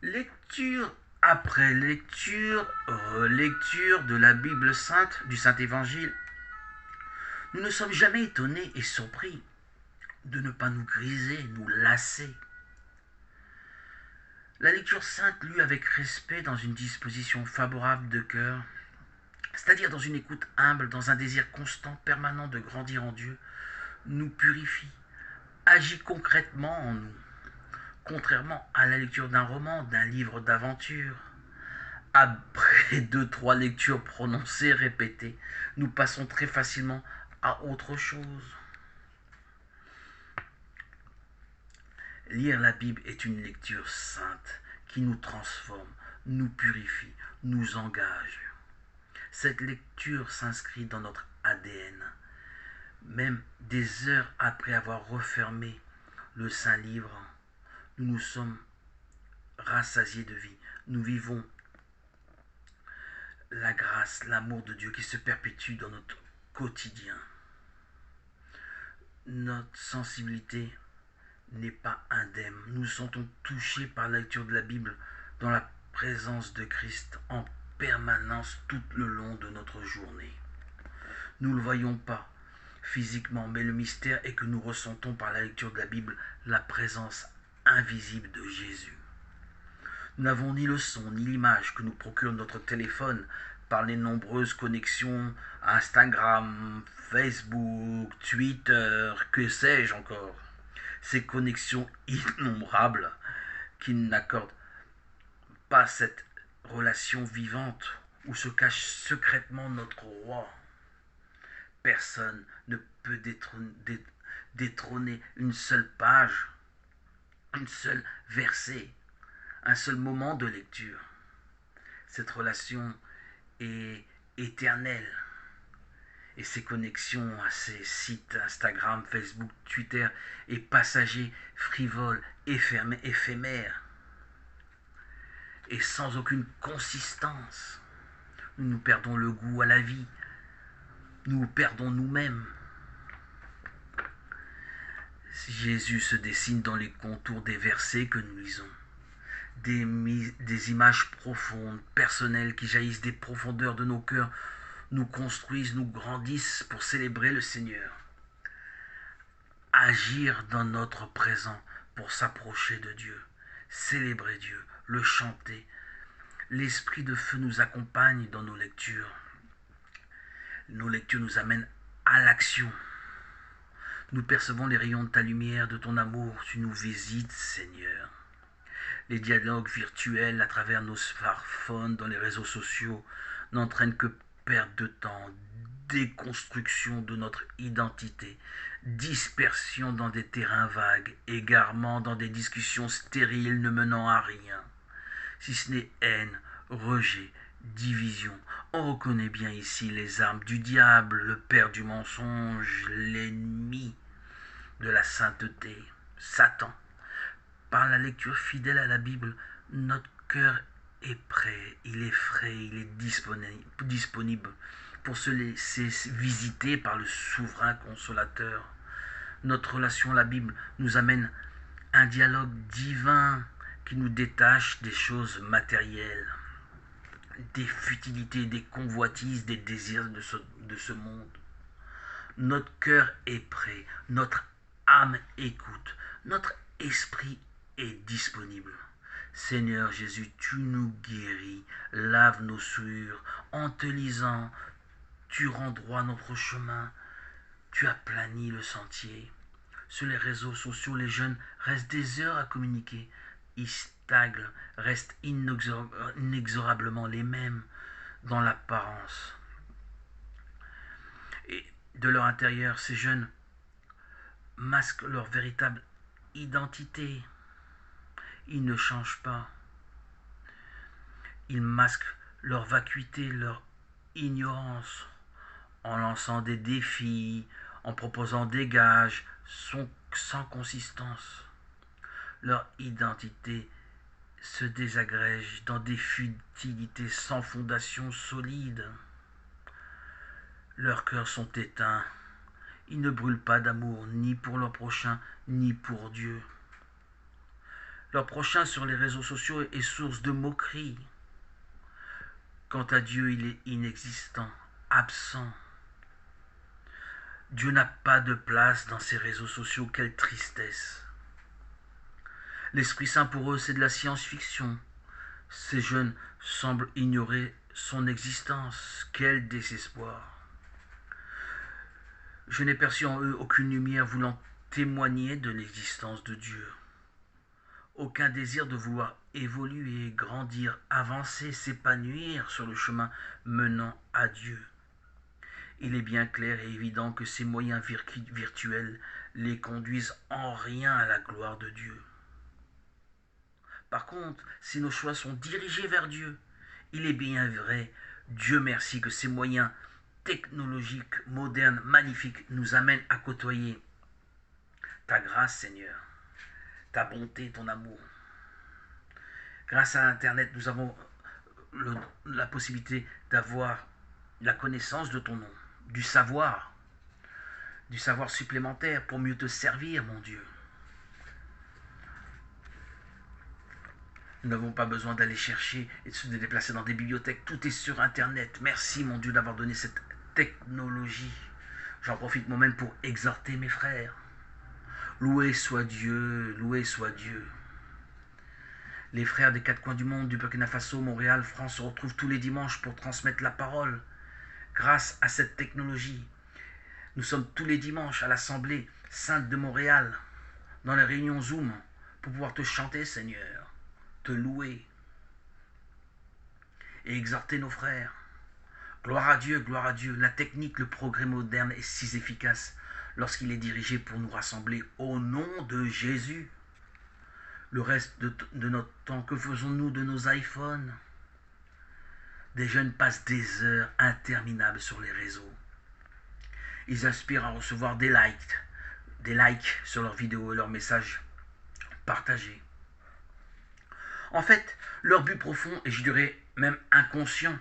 Lecture après lecture, relecture de la Bible sainte, du Saint-Évangile, nous ne sommes jamais étonnés et surpris de ne pas nous griser, nous lasser. La lecture sainte lue avec respect dans une disposition favorable de cœur, c'est-à-dire dans une écoute humble, dans un désir constant, permanent de grandir en Dieu, nous purifie, agit concrètement en nous, contrairement à la lecture d'un roman, d'un livre d'aventure. Après deux, trois lectures prononcées, répétées, nous passons très facilement à autre chose. Lire la Bible est une lecture sainte qui nous transforme, nous purifie, nous engage. Cette lecture s'inscrit dans notre ADN. Même des heures après avoir refermé le Saint Livre, nous nous sommes rassasiés de vie. Nous vivons la grâce, l'amour de Dieu qui se perpétue dans notre quotidien. Notre sensibilité n'est pas indemne. Nous nous sentons touchés par la lecture de la Bible dans la présence de Christ en permanence tout le long de notre journée. Nous ne le voyons pas physiquement, mais le mystère est que nous ressentons par la lecture de la Bible la présence invisible de Jésus. Nous n'avons ni le son ni l'image que nous procure notre téléphone par les nombreuses connexions à Instagram, Facebook, Twitter, que sais-je encore. Ces connexions innombrables qui n'accordent pas cette relation vivante où se cache secrètement notre roi. Personne ne peut détrôner une seule page, une seule verset, un seul moment de lecture. Cette relation est éternelle. Et ces connexions à ces sites Instagram, Facebook, Twitter est passager, frivole, éphémère et sans aucune consistance. Nous perdons le goût à la vie. Nous perdons nous-mêmes. Jésus se dessine dans les contours des versets que nous lisons. Des images profondes, personnelles qui jaillissent des profondeurs de nos cœurs, nous construisent, nous grandissent pour célébrer le Seigneur. Agir dans notre présent pour s'approcher de Dieu, célébrer Dieu, le chanter. L'esprit de feu nous accompagne dans nos lectures. Nos lectures nous amènent à l'action. Nous percevons les rayons de ta lumière, de ton amour. Tu nous visites, Seigneur. Les dialogues virtuels à travers nos smartphones, dans les réseaux sociaux, n'entraînent que perte de temps, déconstruction de notre identité, dispersion dans des terrains vagues, égarement dans des discussions stériles ne menant à rien, si ce n'est haine, rejet, division. On reconnaît bien ici les armes du diable, le père du mensonge, l'ennemi de la sainteté, Satan. Par la lecture fidèle à la Bible, notre cœur est prêt, il est frais, il est disponible pour se laisser visiter par le souverain consolateur. Notre relation à la Bible nous amène un dialogue divin qui nous détache des choses matérielles, des futilités, des convoitises, des désirs de ce monde. Notre cœur est prêt, notre âme écoute, notre esprit est disponible. Seigneur Jésus, tu nous guéris, lave nos souillures, en te lisant, tu rends droit notre chemin, tu aplanis le sentier. Sur les réseaux sociaux, les jeunes restent des heures à communiquer. Ils stagnent, restent inexorablement les mêmes dans l'apparence. Et de leur intérieur, ces jeunes masquent leur véritable identité. Ils ne changent pas. Ils masquent leur vacuité, leur ignorance, en lançant des défis, en proposant des gages, sans consistance. Leur identité se désagrège dans des futilités sans fondation solide. Leurs cœurs sont éteints. Ils ne brûlent pas d'amour ni pour leur prochain, ni pour Dieu. Leur prochain sur les réseaux sociaux est source de moquerie. Quant à Dieu, il est inexistant, absent. Dieu n'a pas de place dans ces réseaux sociaux, quelle tristesse. L'Esprit Saint pour eux, c'est de la science-fiction. Ces jeunes semblent ignorer son existence, quel désespoir. Je n'ai perçu en eux aucune lumière voulant témoigner de l'existence de Dieu. Aucun désir de vouloir évoluer, grandir, avancer, s'épanouir sur le chemin menant à Dieu. Il est bien clair et évident que ces moyens virtuels les conduisent en rien à la gloire de Dieu. Par contre, si nos choix sont dirigés vers Dieu, il est bien vrai, Dieu merci, que ces moyens technologiques, modernes, magnifiques nous amènent à côtoyer ta grâce, Seigneur, ta bonté, ton amour. Grâce à Internet, nous avons la possibilité d'avoir la connaissance de ton nom, du savoir supplémentaire pour mieux te servir, mon Dieu. Nous n'avons pas besoin d'aller chercher et de se déplacer dans des bibliothèques. Tout est sur Internet. Merci, mon Dieu, d'avoir donné cette technologie. J'en profite moi-même pour exhorter mes frères. Loué soit Dieu, loué soit Dieu. Les frères des quatre coins du monde, du Burkina Faso, Montréal, France, se retrouvent tous les dimanches pour transmettre la parole. Grâce à cette technologie, nous sommes tous les dimanches à l'Assemblée Sainte de Montréal, dans les réunions Zoom, pour pouvoir te chanter, Seigneur, te louer et exhorter nos frères. Gloire à Dieu, gloire à Dieu. La technique, le progrès moderne est si efficace lorsqu'il est dirigé pour nous rassembler au nom de Jésus. Le reste de notre temps, que faisons-nous de nos iPhones? Des jeunes passent des heures interminables sur les réseaux. Ils aspirent à recevoir des likes sur leurs vidéos et leurs messages partagés. En fait, leur but profond, et je dirais même inconscient,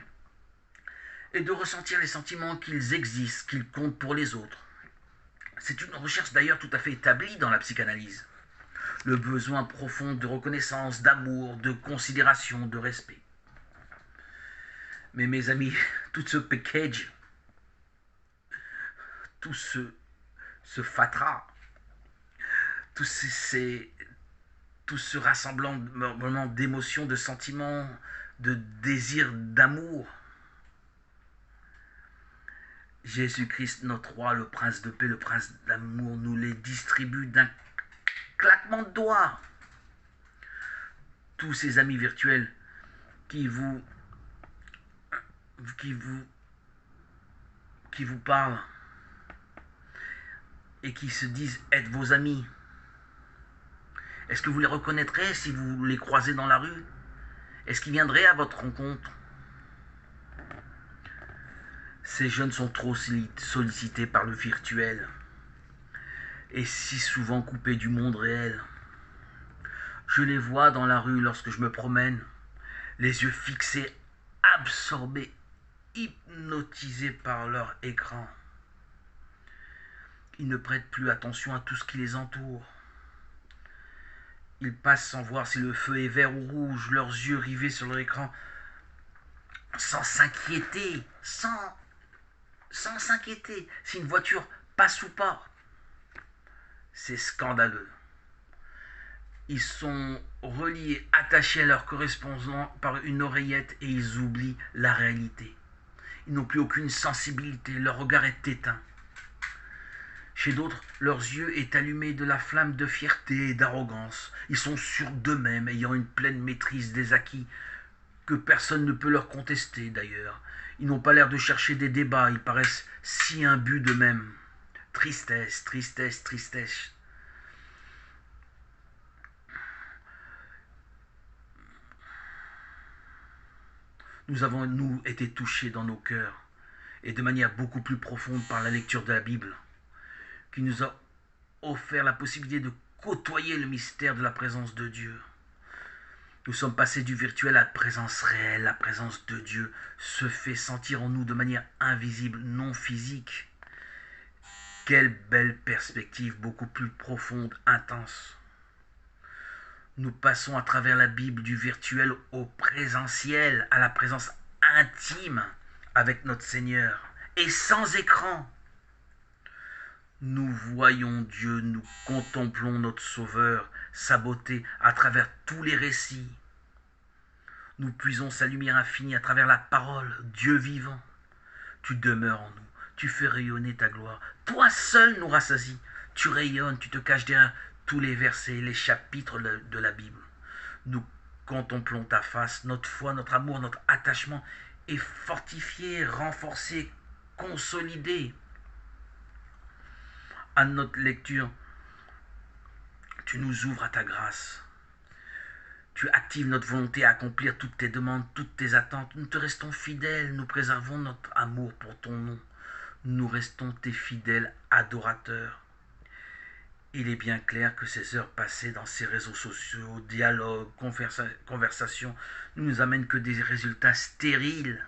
est de ressentir les sentiments qu'ils existent, qu'ils comptent pour les autres. C'est une recherche d'ailleurs tout à fait établie dans la psychanalyse. Le besoin profond de reconnaissance, d'amour, de considération, de respect. Mais mes amis, tout ce package, tout ce fatras, tout ce rassemblement d'émotions, de sentiments, de désirs, d'amour, Jésus-Christ, notre roi, le prince de paix, le prince d'amour, nous les distribue d'un claquement de doigts. Tous ces amis virtuels qui vous parlent et qui se disent être vos amis. Est-ce que vous les reconnaîtrez si vous les croisez dans la rue? Est-ce qu'ils viendraient à votre rencontre? Ces jeunes sont trop sollicités par le virtuel et si souvent coupés du monde réel. Je les vois dans la rue lorsque je me promène, les yeux fixés, absorbés, hypnotisés par leur écran. Ils ne prêtent plus attention à tout ce qui les entoure. Ils passent sans voir si le feu est vert ou rouge, leurs yeux rivés sur leur écran, sans s'inquiéter, sans s'inquiéter si une voiture passe ou pas. C'est scandaleux. Ils sont reliés, attachés à leur correspondant par une oreillette et ils oublient la réalité. Ils n'ont plus aucune sensibilité, leur regard est éteint. Chez d'autres, leurs yeux est allumé de la flamme de fierté et d'arrogance. Ils sont sûrs d'eux-mêmes, ayant une pleine maîtrise des acquis que personne ne peut leur contester d'ailleurs. Ils n'ont pas l'air de chercher des débats, ils paraissent si imbus d'eux-mêmes. Tristesse, tristesse, tristesse. Nous avons, nous, été touchés dans nos cœurs, et de manière beaucoup plus profonde par la lecture de la Bible, qui nous a offert la possibilité de côtoyer le mystère de la présence de Dieu. Nous sommes passés du virtuel à la présence réelle. La présence de Dieu se fait sentir en nous de manière invisible, non physique. Quelle belle perspective, beaucoup plus profonde, intense. Nous passons à travers la Bible du virtuel au présentiel, à la présence intime avec notre Seigneur. Et sans écran, nous voyons Dieu, nous contemplons notre Sauveur, sa beauté à travers tous les récits. Nous puisons sa lumière infinie à travers la parole, Dieu vivant. Tu demeures en nous, tu fais rayonner ta gloire. Toi seul nous rassasis. Tu rayonnes, tu te caches derrière tous les versets, les chapitres de la Bible. Nous contemplons ta face, notre foi, notre amour, notre attachement est fortifié, renforcé, consolidé. À notre lecture, tu nous ouvres à ta grâce. Tu actives notre volonté à accomplir toutes tes demandes, toutes tes attentes. Nous te restons fidèles, nous préservons notre amour pour ton nom. Nous restons tes fidèles adorateurs. Il est bien clair que ces heures passées dans ces réseaux sociaux, dialogues, conversations, ne nous amènent que des résultats stériles.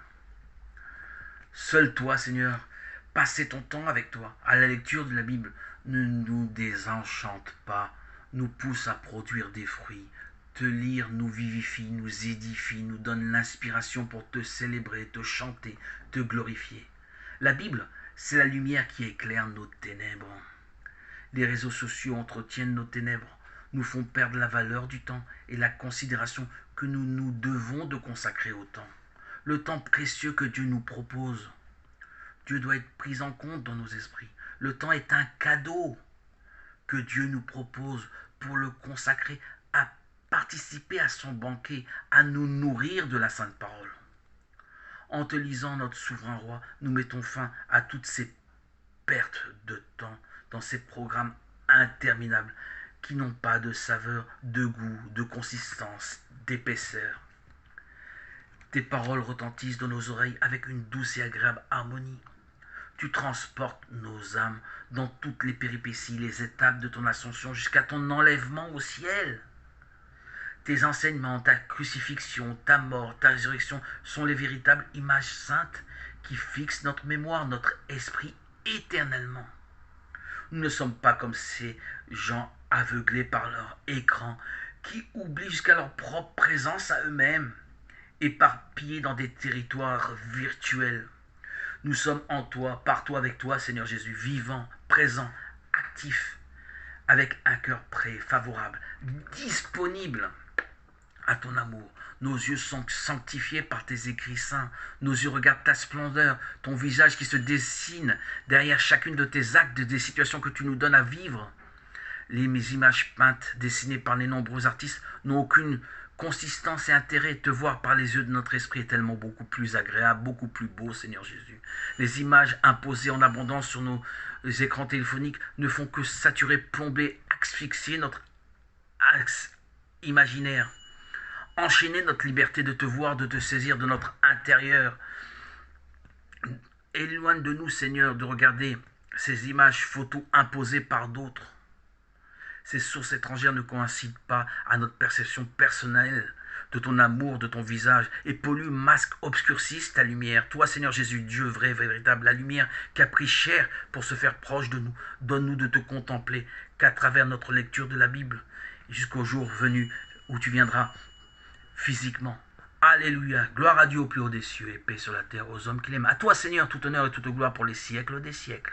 Seul toi, Seigneur, passer ton temps avec toi, à la lecture de la Bible, ne nous désenchante pas, nous pousse à produire des fruits. Te lire nous vivifie, nous édifie, nous donne l'inspiration pour te célébrer, te chanter, te glorifier. La Bible, c'est la lumière qui éclaire nos ténèbres. Les réseaux sociaux entretiennent nos ténèbres, nous font perdre la valeur du temps et la considération que nous nous devons de consacrer au temps. Le temps précieux que Dieu nous propose. Dieu doit être pris en compte dans nos esprits. Le temps est un cadeau que Dieu nous propose pour le consacrer à participer à son banquet, à nous nourrir de la Sainte Parole. En te lisant, notre souverain roi, nous mettons fin à toutes ces pertes de temps dans ces programmes interminables qui n'ont pas de saveur, de goût, de consistance, d'épaisseur. Tes paroles retentissent dans nos oreilles avec une douce et agréable harmonie. Tu transportes nos âmes dans toutes les péripéties, les étapes de ton ascension jusqu'à ton enlèvement au ciel. Tes enseignements, ta crucifixion, ta mort, ta résurrection sont les véritables images saintes qui fixent notre mémoire, notre esprit éternellement. Nous ne sommes pas comme ces gens aveuglés par leur écran qui oublient jusqu'à leur propre présence à eux-mêmes, éparpillés dans des territoires virtuels. Nous sommes en toi, par toi, avec toi, Seigneur Jésus, vivant, présent, actif, avec un cœur prêt, favorable, disponible à ton amour. Nos yeux sont sanctifiés par tes écrits saints. Nos yeux regardent ta splendeur, ton visage qui se dessine derrière chacune de tes actes, des situations que tu nous donnes à vivre. Les images peintes, dessinées par les nombreux artistes, n'ont aucune consistance et intérêt. Te voir par les yeux de notre esprit est tellement beaucoup plus agréable, beaucoup plus beau, Seigneur Jésus. Les images imposées en abondance sur nos écrans téléphoniques ne font que saturer, plomber, asphyxier notre axe imaginaire. Enchaîner notre liberté de te voir, de te saisir de notre intérieur. Éloigne de nous, Seigneur, de regarder ces images photos imposées par d'autres. Ces sources étrangères ne coïncident pas à notre perception personnelle de ton amour, de ton visage, et polluent, masquent, obscurcissent ta lumière. Toi, Seigneur Jésus, Dieu vrai, véritable, la lumière qui a pris chair pour se faire proche de nous. Donne-nous de te contempler qu'à travers notre lecture de la Bible, jusqu'au jour venu où tu viendras physiquement. Alléluia, gloire à Dieu au plus haut des cieux et paix sur la terre aux hommes qui l'aiment. À toi, Seigneur, tout honneur et toute gloire pour les siècles des siècles.